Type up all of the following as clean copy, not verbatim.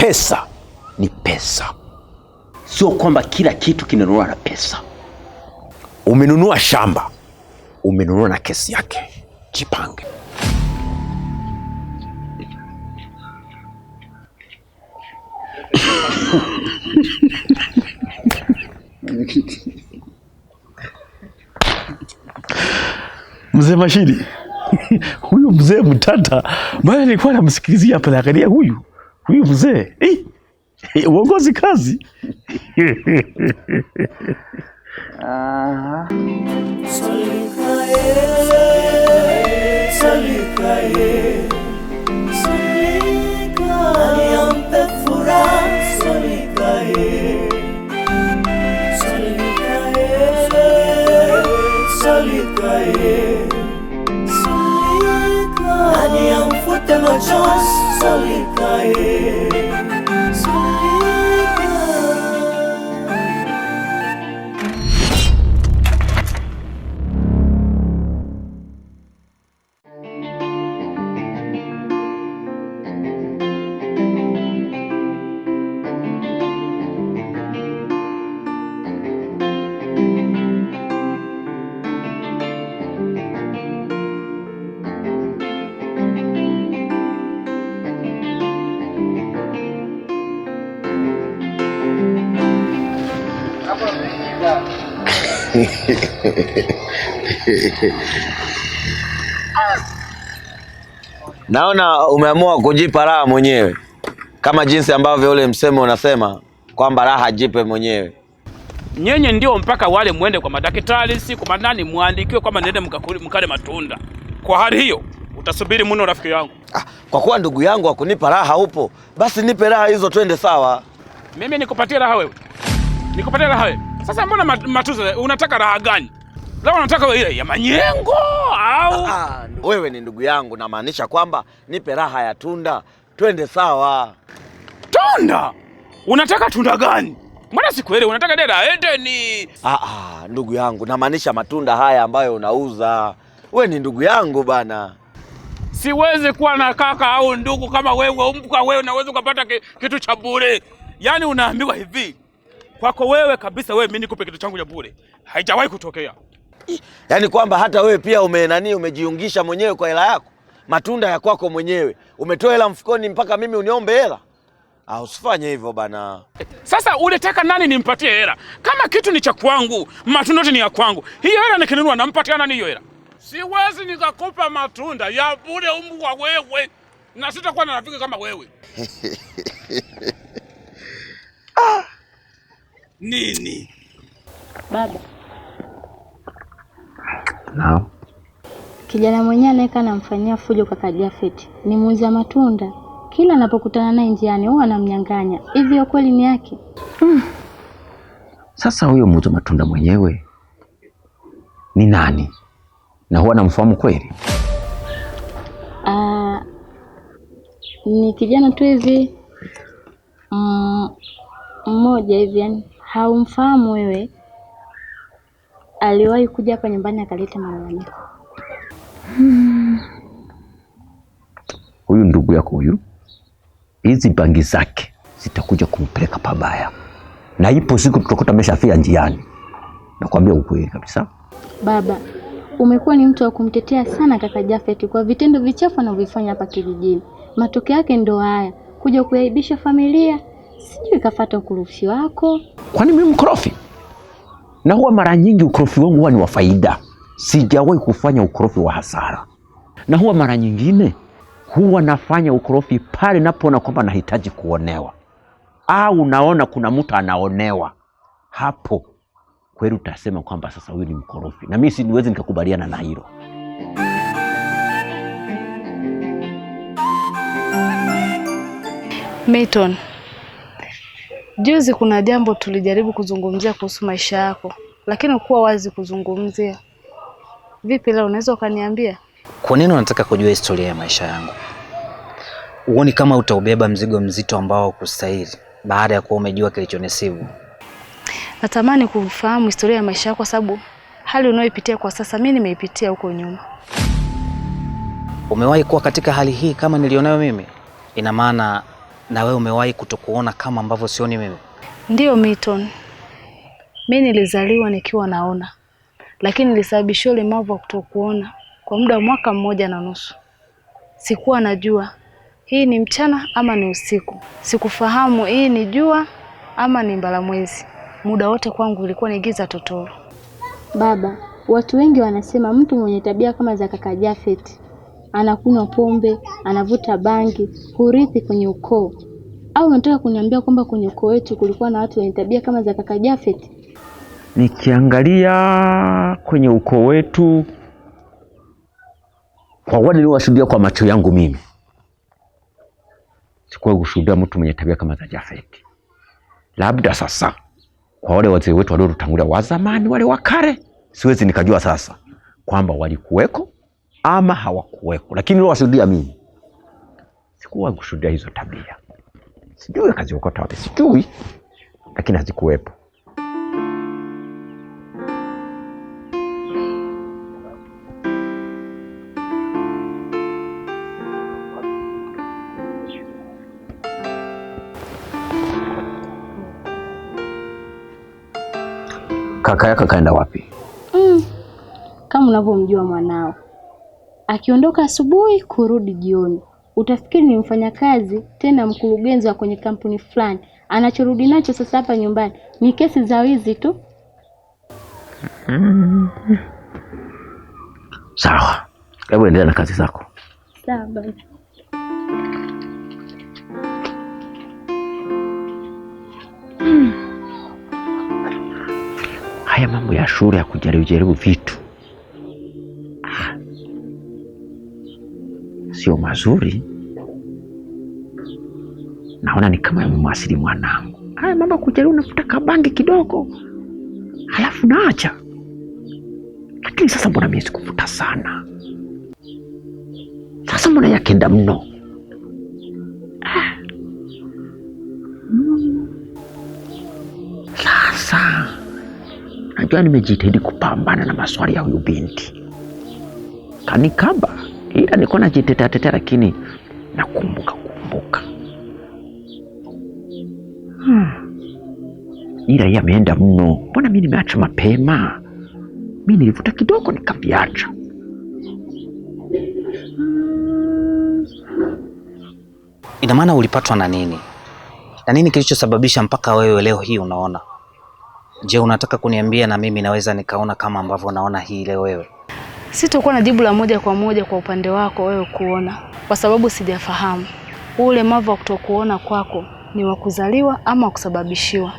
pesa ni pesa. Sio kwamba kila kitu kinanunua na pesa. Umenunua shamba, umenunua na kesi yake. Jipange. Mzee Mashidi. Huyu mzee mtata, mbona nilikuwa namsikilizia hapa na angalia huyu mzee. Uongozi kazi. Naona umeamua kujipa raha mwenyewe, kama jinsi ambavyo ule msemo unasema kwamba raha jipe mwenyewe. Nyenye ndio mpaka wale muende kwa madaktari, si kwa nani muandikiwe kwamba nende mkale matunda. Kwa hali hiyo utasubiri mno rafiki yangu. Kwa kuwa ndugu yangu akunipa raha upo, basi nipe raha hizo twende sawa. Mimi nikupatie raha wewe? Nikupatie raha wewe? Sasa mbona matuza unataka raha gani? Leo unataka wewe ile ya manyengo au? Wewe ni ndugu yangu, na maanisha kwamba nipe raha ya tunda twende sawa. Tunda? Unataka tunda gani? Mbona sikuelewi, unataka dera Edeni? Ndugu yangu, na maanisha matunda haya ambayo unauza. Wewe ni ndugu yangu bana. Siwezi kuwa na kaka au ndugu kama wewe. Umbuka wewe unaweza kupata kitu cha bure. Yaani unaambiwa hivi, kwako wewe kabisa wewe mimi nikupe kitu changu cha bure. Haijawahi kutokea. Yaani kwamba hata wewe pia umejiungisha mwenyewe kwa hela yako. Matunda ya kwako mwenyewe. Umetoa hela mfukoni mpaka mimi uniombe hela. Usifanye hivyo bana. Sasa unataka nani nimpatie hela? Kama kitu ni cha kwangu, matunda yote ni ya kwangu. Hiyo hela nikinunua nampatia nani hiyo hela? Siwezi nikakupa matunda ya bure umbwa wewe. Na sitakuwa na rafiki kama wewe. Nini? Baba. Naam. Kijana mwenyewe anayeka namfanyia fujo kaka Jafet ni muuza matunda. Kila anapokutana naye njiani huwa anamnyang'anya. Hivi kweli ni yake? Sasa huyo muuza matunda mwenyewe ni nani? Na huwa namfahamu kweli? Ni kijana tu hivi mmoja hivi, yani haumfahamu wewe. Aliwahi kuja hapa nyumbani akaleta malalamiko. Huyu ndugu yako huyu, hizi bangi zake zitakuja kumpeleka pabaya. Na ipo siku tutakuta ameshafia njiani. Nakwambia ukweli kabisa. Baba, umekuwa ni mtu wa kumtetea sana kaka Jafet kwa vitendo vichafu anavyofanya hapa kijijini. Matokeo yake ndo haya, kuja kuaibisha familia. Sijui kafuata ukorofi wako. Kwani mimi mkorofi? Na huwa mara nyingi ukorofi wangu huwa ni wa faida. Sijawahi kufanya ukorofi wa hasara. Na huwa mara nyingine huwa nafanya ukorofi pale napoona kwamba nahitaji kuonewa. Au naona kuna mtu anaonewa. Hapo kweli utasema kwamba sasa huyu ni mkorofi. Na mimi siwezi nikakubaliana na hilo. Mayton, juzi kuna jambo tulijaribu kuzungumzia kuhusu maisha yako, lakini ukuwa wazi kuzungumzia. Vipi leo unaweza ukaniambia? Kwa nini unataka kujua historia ya maisha yangu? Uone kama utaubeba mzigo mzito ambao kustahili baada ya kuwa umejua kilichonisibu. Natamani kufahamu historia ya maisha yako kwa sababu hali unayoipitia kwa sasa mimi nimeipitia huko nyuma. Umewahi kuwa katika hali hii kama nilionayo mimi? Ina maana Na wewe umewahi kutokuona kama ambavyo sioni mimi? Ndiyo Milton. Mimi nilizaliwa nikiwa naona. Lakini nilisababisha ulemavu wa kutokuona kwa muda wa mwaka 1.5. Sikuwa najua hii ni mchana ama ni usiku. Sikufahamu hii ni jua ama ni mbalamwezi. Muda wote kwangu ilikuwa ni giza totoro. Baba, watu wengi wanasema mtu mwenye tabia kama za kaka Jafet, anakunywa pombe, anavuta bangi, hurithi kwenye ukoo. Au unataka kuniambia kwamba kwenye ukoo wetu kulikuwa na watu wenye tabia kama za kaka Jafet? Nikiangalia kwenye ukoo wetu, kwa wale niliowashuhudia kwa macho yangu mimi, sikuwa kushuhudia mtu mwenye tabia kama za Jafet. Labda sasa kwa wale wazee wetu waliotutangulia wa zamani, wale wa kale, siwezi nikajua sasa kwamba walikuweko ama hawakuweko, lakini niliowashuhudia mimi sikuwa kushuhudia hizo tabia. Sijui kaziokota wapi, sijui, lakini hazikuwepo. Kaka yako kaenda wapi? Kama unavyomjua mwanao, akiondoka asubuhi kurudi jioni. Utafikiri ni mfanyakazi tena mkurugenzi wa kwenye kampuni fulani. Anachorudi nacho sasa hapa nyumbani ni kesi za wizi tu. Sawa, hebu endelea na kazi zako. Sawa baba. Haya mambo ya shule ya kujaribu vitu sio mazuri. Naona ni kama yamemwasili mwanangu. Haya mambo ya kujaribu, unafuta kabangi kidogo halafu naacha. Lakini sasa mbona mimi sikufuta sana? Sasa mbona yakenda mno? Sasa najua nimejitahidi kupambana na maswali ya huyu binti. Kanikaba, ila niko najitetea, lakini nakumbuka. Ila yeye ameenda mno. Mbona mimi nimeacha mapema? Mimi nilivuta kidogo nikaviacha. Ina maana ulipatwa na nini? Na nini kilichosababisha mpaka wewe leo hii unaona? Je, unataka kuniambia na mimi naweza nikaona kama ambavyo naona hii leo wewe? Sitakuwa na jibu la moja kwa moja kwa upande wako wewe kuona, kwa sababu sijafahamu ule ulemavu wa kutokuona kwako ni wa kuzaliwa ama wa kusababishiwa.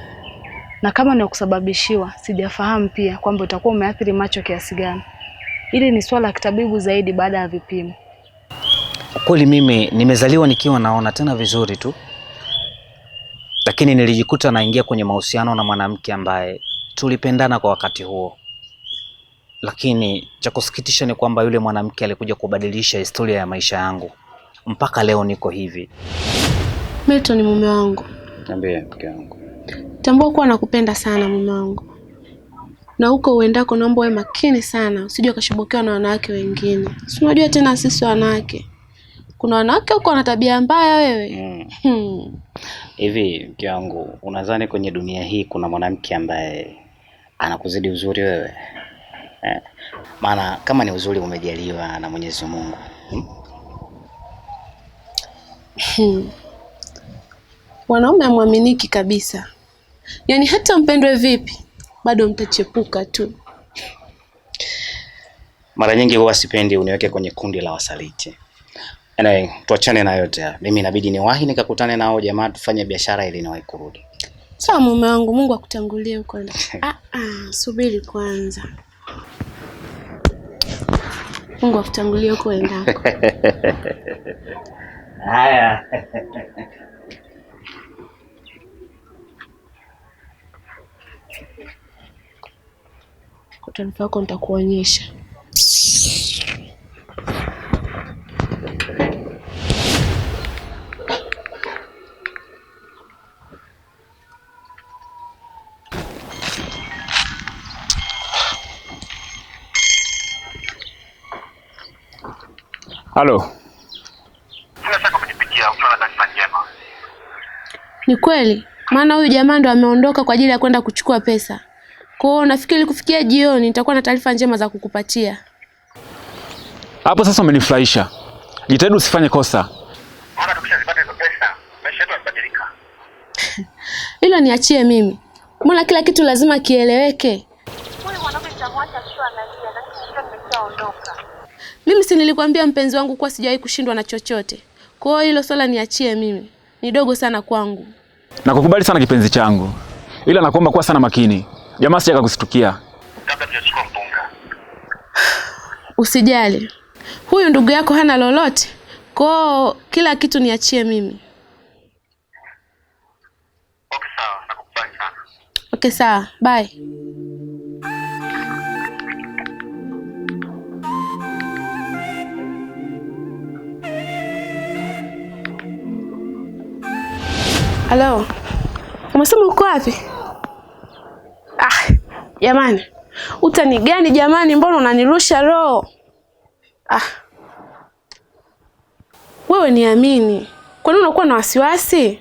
Na kama ni wa kusababishiwa, sijafahamu pia kwamba utakuwa umeathiri macho kiasi gani. Ili ni swala la kitabibu zaidi baada ya vipimo. Kweli mimi nimezaliwa nikiwa naona tena vizuri tu. Lakini nilijikuta naingia kwenye mahusiano na mwanamke ambaye tulipendana kwa wakati huo. Lakini cha kusikitisha ni kwamba yule mwanamke alikuja kubadilisha historia ya maisha yangu. Mpaka leo niko hivi. Milton ni mume wangu. Niambie mke wangu. Tambua kuwa nakupenda sana mume wangu. Na huko uendako naomba uwe makini sana, usije ukashubukiwa na wanawake wengine. Si unajua tena sisi wanawake. Kuna wanawake huko wana tabia mbaya wewe. Hivi mke wangu, unadhani kwenye dunia hii kuna mwanamke ambaye anakuzidi uzuri wewe? Maana kama ni uzuri umejaliwa na Mwenyezi Mungu. Wanaume hamwaminiki kabisa. Yaani hata mpendwe vipi, bado mtachepuka tu. Mara nyingi huwa sipendi uniweke kwenye kundi la wasaliti. Anyway, tuachane na yote. Mimi inabidi niwahi nikakutane nao jamaa tufanye biashara ili niwahi kurudi. Sawa mume wangu, Mungu akutangulie huko. Subiri kwanza. Mungu akutangulie huko endako. Haya. Kwa taarifa yako nitakuonyesha. Halo. Sina shaka umenipigia ukiwa na taarifa njema. Ni kweli, maana huyu jamaa ndo ameondoka kwa ajili ya kwenda kuchukua pesa. Kwa hiyo nafikiri kufikia jioni nitakuwa na taarifa njema za kukupatia. Hapo sasa umenifurahisha. Jitahidi usifanye kosa. Maana tukishazipata hizo pesa, maisha yetu yanabadilika. Hilo niachie mimi. Mbona kila kitu lazima kieleweke? Huyu mwanamke nitamwacha sio analia, lakini sio nimeshaondoka. Mimi si nilikwambia mpenzi wangu kuwa sijawahi kushindwa na chochote. Kwa hiyo hilo swala niachie mimi. Ni dogo sana kwangu. Nakukubali sana kipenzi changu. Ila nakuomba kuwa sana makini. Jamaa sija kukustukia. Kabla tujachukua mpunga. Usijali. Huyu ndugu yako hana lolote. Kwa kila kitu niachie mimi. Okay sawa, nakukubali sana. Okay sawa, bye. Hello. Umesema uko wapi? Jamani. Utani gani jamani, mbona unanirusha roho? Wewe niamini. Kwa nini unakuwa na wasiwasi?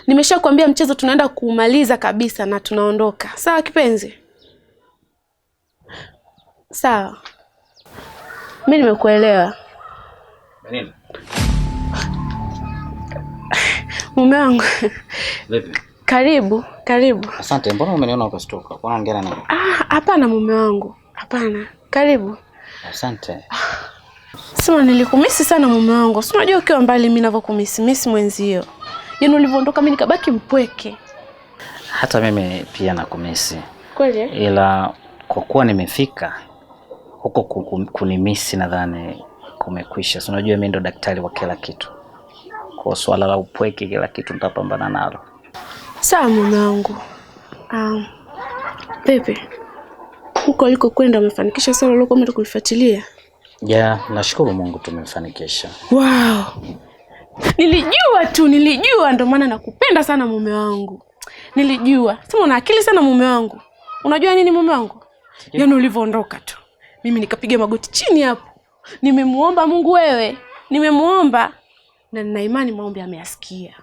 Nimeshakwambia mchezo tunaenda kuumaliza kabisa na tunaondoka. Sawa kipenzi? Sawa. Mimi nimekuelewa. Nini? Mume wangu. Vipi? Karibu. Asante, mbona umeniona ukastuka? Kwa nini ongea nani? Hapana mume wangu. Hapana. Karibu. Asante. Sema nilikumisi sana mume wangu. Si unajua ukiwa mbali mimi ninavyokumisi mwenzio. Yaani ulivyoondoka mimi nikabaki mpweke. Hata mimi pia nakumisi. Kweli? Ila kwa kuwa nimefika huko kunimisi nadhani kumekwisha. Si unajua mimi ndo daktari wa kila kitu. Kwa swala la upweke kila kitu nitapambana nalo. Sawa mume wangu. Pepe. Huko aliko kwenda umefanikisha swala lako kwenda kulifuatilia? Nashukuru Mungu tumefanikisha. Wow. Nilijua ndio maana nakupenda sana mume wangu. Nilijua. Sema una akili sana mume wangu. Unajua nini mume wangu? Yaani ulivyoondoka tu. Mimi nikapiga magoti chini hapo. Nimemuomba Mungu wewe. Nimemuomba na nina imani maombi ameyasikia.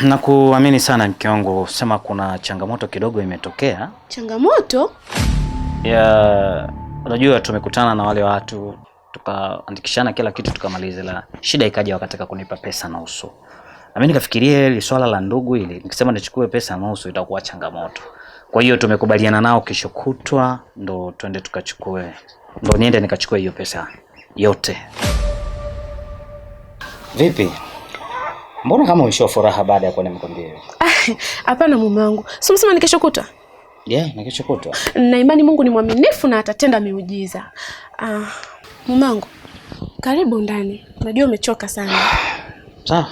Nakuamini sana mke wangu. Sema kuna changamoto kidogo imetokea. Changamoto? Unajua tumekutana na wale watu, tukaandikishana kila kitu tukamaliza, la shida ikaja wakataka kunipa pesa nusu. Na mimi nikafikiria ile swala la ndugu ile, nikisema nichukue pesa nusu itakuwa changamoto. Kwa hiyo tumekubaliana nao kesho kutwa ndo twende tukachukue. Ndo niende nikachukue hiyo pesa yote. Vipi? Mbona kama umeshoa furaha baada ya kuwa nimekwambia? Hapana mume wangu. Si umesema ni kesho kutwa? Ni kesho kutwa. Na imani Mungu ni mwaminifu na atatenda miujiza. Mume wangu, karibu ndani. Najua umechoka sana. Sawa.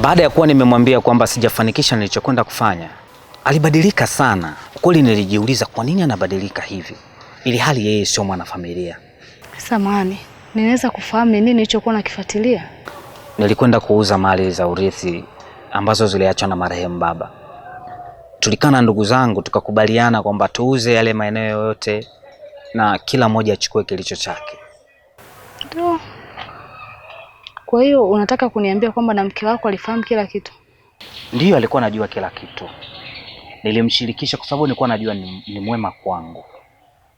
Baada ya kuwa nimemwambia kwamba sijafanikisha nilichokwenda kufanya, alibadilika sana. Kweli nilijiuliza kwa nini anabadilika hivi, ili hali yeye sio mwanafamilia. Samahani, ninaweza kufahamu nini nilichokuwa nakifuatilia? Nilikwenda kuuza mali za urithi ambazo ziliachwa na marehemu baba. Tulikaa na ndugu zangu tukakubaliana kwamba tuuze yale maeneo yote na kila mmoja achukue kilicho chake. Ndio. Kwa hiyo unataka kuniambia kwamba na mke wako alifahamu kila kitu? Ndiyo, alikuwa anajua kila kitu. Nilimshirikisha kwa sababu nilikuwa najua ni mwema kwangu.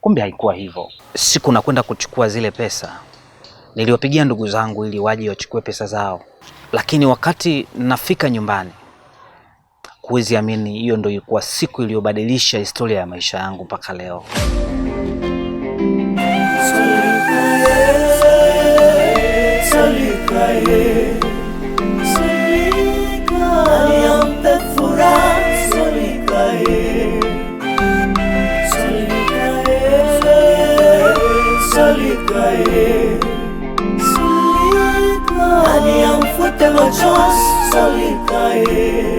Kumbe haikuwa hivyo. Siku nakwenda kuchukua zile pesa, niliwapigia ndugu zangu ili waje wachukue pesa zao. Lakini wakati nafika nyumbani, huwezi amini, hiyo ndio ilikuwa siku iliyobadilisha historia ya maisha yangu mpaka leo. Solikae,